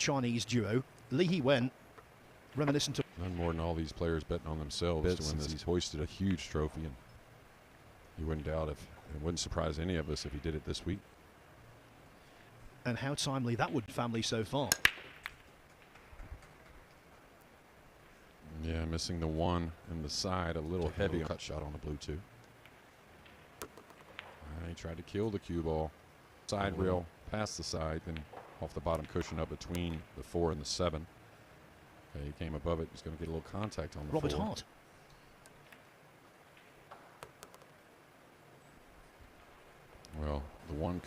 Chinese duo. Nguyen, reminiscent of... None more than all these players betting on themselves to win this. He's hoisted a huge trophy, and you wouldn't doubt if it wouldn't surprise any of us if he did it this week. And how timely that would family so far. Yeah, missing the one and the side, a little heavy cut shot on the blue too. He tried to kill the cue ball. Side rail past the side, then off the bottom cushion up between the 4 and the 7. Okay, he came above it. He's going to get a little contact on the Robert 4. Hart. Well, the one.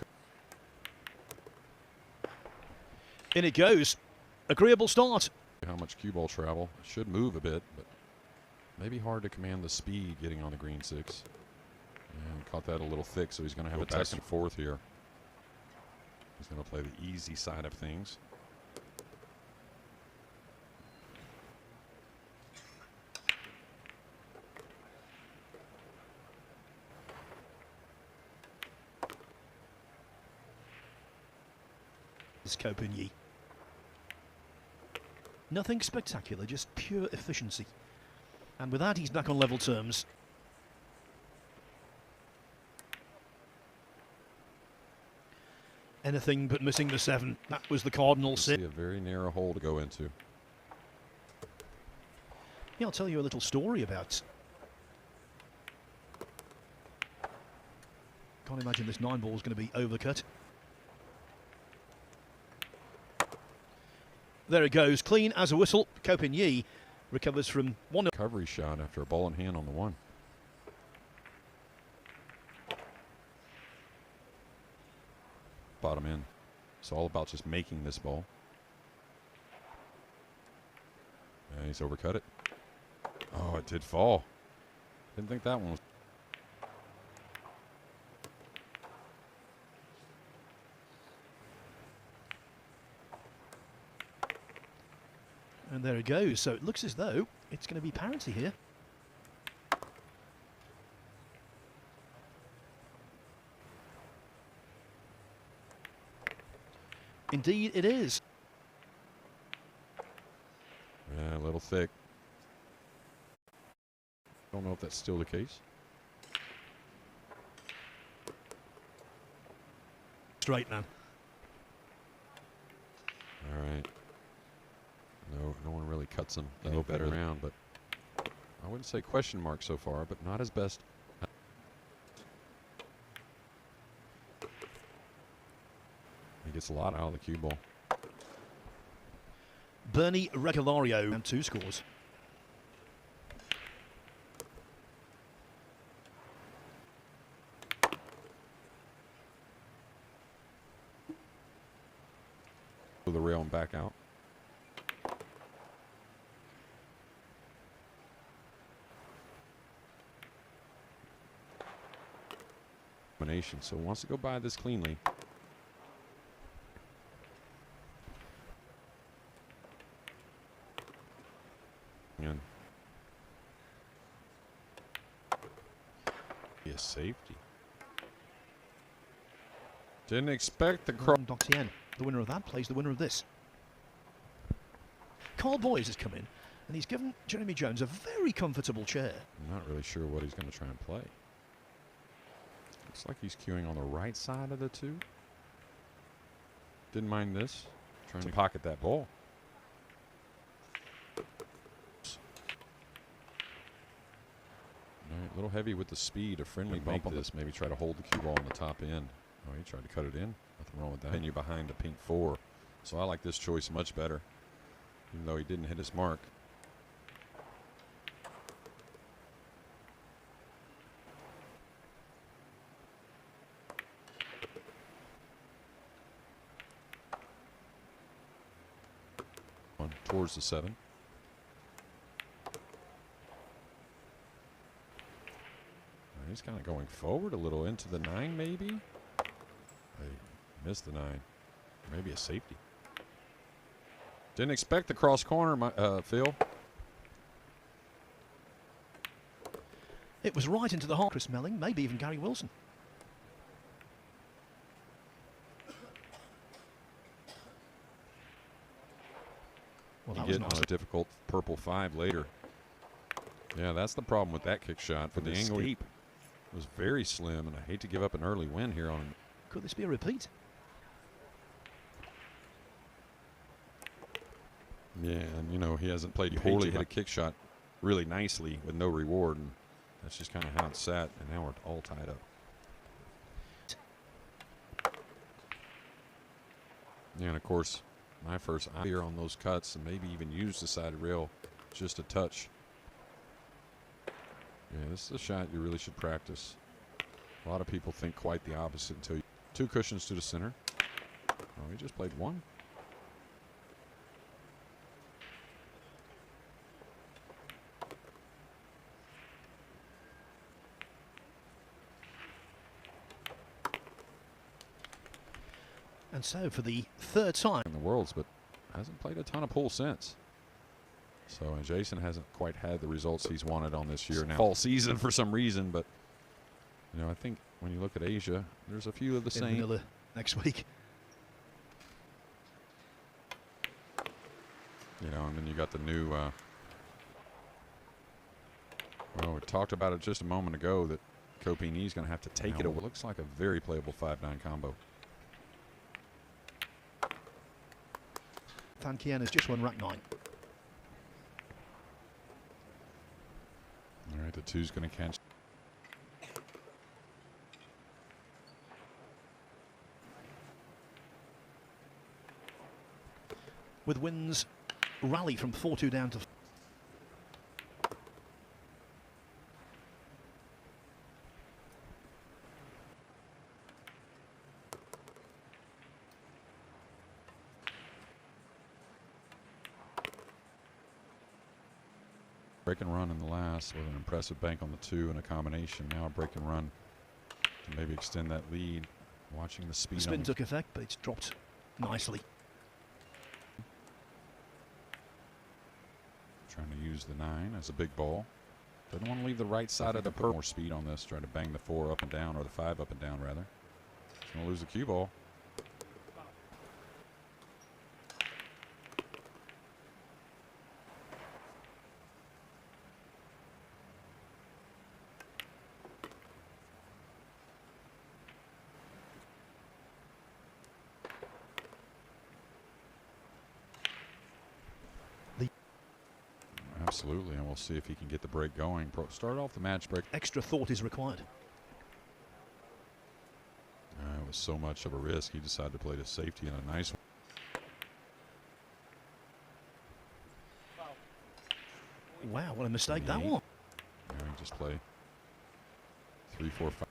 In it goes. Agreeable start. How much cue ball travel? It should move a bit, but maybe hard to command the speed getting on the green 6. And caught that a little thick, so he's going to have a back and forth here. He's going to play the easy side of things. Yi. Nothing spectacular, just pure efficiency. And with that, he's back on level terms. Anything but missing the 7. That was the cardinal sin. A very narrow hole to go into. Yeah, I'll tell you a little story about. Can't imagine this 9 ball is going to be overcut. There it goes, clean as a whistle. Yi recovers from one recovery shot after a ball in hand on the 1. Bottom in. It's all about just making this ball. And he's overcut it. Oh, it did fall. Didn't think that one was. And there it goes. So it looks as though it's going to be parity here. Indeed it is. Yeah, a little thick. Don't know if that's still the case. Straight now. All right. No one really cuts him any better around, but I wouldn't say question mark so far, but not his best. He gets a lot out of the cue ball. Bernie Regalario and 2 scores. The rail and back out. So wants to go by this cleanly. And a safety. Didn't expect the cross. Doxian, the winner of that, plays the winner of this. Carl Boyes has come in, and he's given Jeremy Jones a very comfortable chair. I'm not really sure what he's going to try and play. Looks like he's cueing on the right side of the 2. Didn't mind this. Trying to pocket that ball. All right, a little heavy with the speed. A friendly bump on this. Maybe try to hold the cue ball on the top end. Oh, he tried to cut it in. Nothing wrong with that. And you behind the pink 4. So I like this choice much better, even though he didn't hit his mark. Towards the 7. He's kind of going forward a little into the 9, maybe. Hey, missed the 9. Maybe a safety. Didn't expect the cross corner, Phil. It was right into the heart. Chris Melling, maybe even Gary Wilson. Well, you that was get nice. on a difficult purple 5 later. Yeah, that's the problem with that kick shot. For the escape was very slim, and I hate to give up an early win here on. Could this be a repeat? Yeah, and you know he hasn't played poorly. Hit a kick shot really nicely with no reward, and that's just kind of how it sat. And now we're all tied up. Yeah, and of course, my first eye here on those cuts, and maybe even use the side rail just a touch. Yeah, this is a shot you really should practice. A lot of people think quite the opposite until you. 2 cushions to the center. Oh, he just played 1. And so for the 3rd time in the Worlds, but hasn't played a ton of pool since. So Jason hasn't quite had the results he's wanted on this year now. Fall season for some reason, but you know, I think when you look at Asia, there's a few of the same. Manila next week. You know, and then you got the new. Well, we talked about it just a moment ago that Copini's going to have to take it away. Looks like a very playable 5-9 combo. Van Kien has just won rack 9. All right, the 2's going to catch. With wins rally from 4-2 down to. Break and run in the last with an impressive bank on the 2 and a combination. Now a break and run to maybe extend that lead. Watching the speed. The spin took effect, but it's dropped nicely. Trying to use the 9 as a big ball. Doesn't want to leave the right side of the purple. More speed on this. Try to bang the 4 up and down, or the 5 up and down rather. He's going to lose the cue ball. Absolutely, and we'll see if he can get the break going. Start off the match break. Extra thought is required. It was so much of a risk. He decided to play to safety and a nice one. Wow, what a mistake that was. Yeah, he just play 3, 4, 5.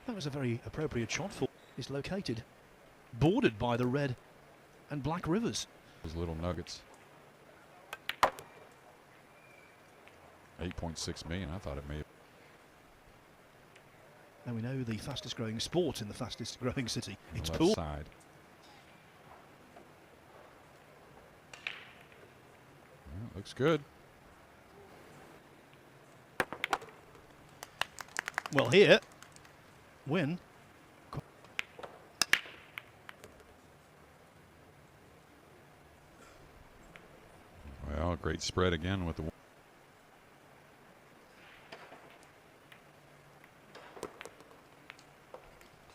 That was a very appropriate shot for. Is located, bordered by the red and black rivers. Those little nuggets. 8.6 million. I thought it may have. And we know the fastest growing sport in the fastest growing city. It's left pool. Side. Yeah, looks good. Well, here, Nguyen. Well, great spread again with the.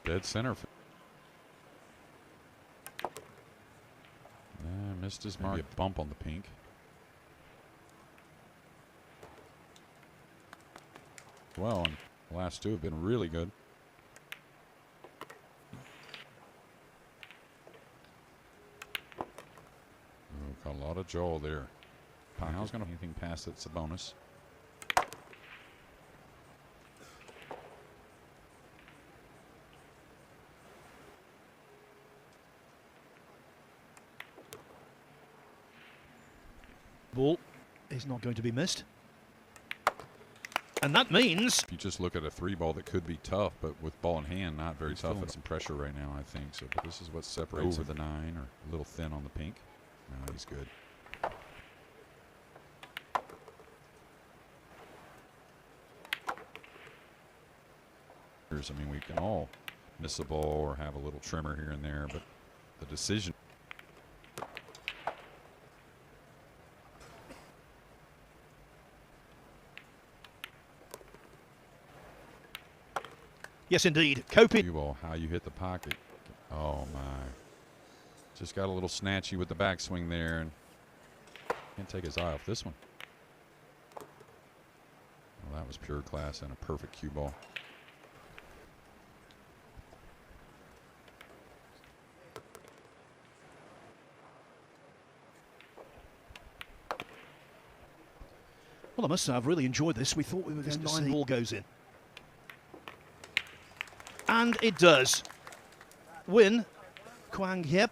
Dead center. Missed his mark. Maybe a bump on the pink. Well, and the last 2 have been really good. Oh, got a lot of jaw there. Now going to anything past it's a bonus. Ball is not going to be missed. And that means. If you just look at a 3 ball that could be tough, but with ball in hand, not very tough. And some pressure right now, I think. So, but this is what separates over the 9, or a little thin on the pink. No, he's good. I mean, we can all miss a ball or have a little trimmer here and there, but the decision. Yes, indeed. Coping. Cue ball, how you hit the pocket. Oh, my. Just got a little snatchy with the backswing there, and can't take his eye off this one. Well, that was pure class and a perfect cue ball. Well, I must say, I've really enjoyed this. We thought we were going to see 9 ball goes in. And it does. Win, Quang Hiep.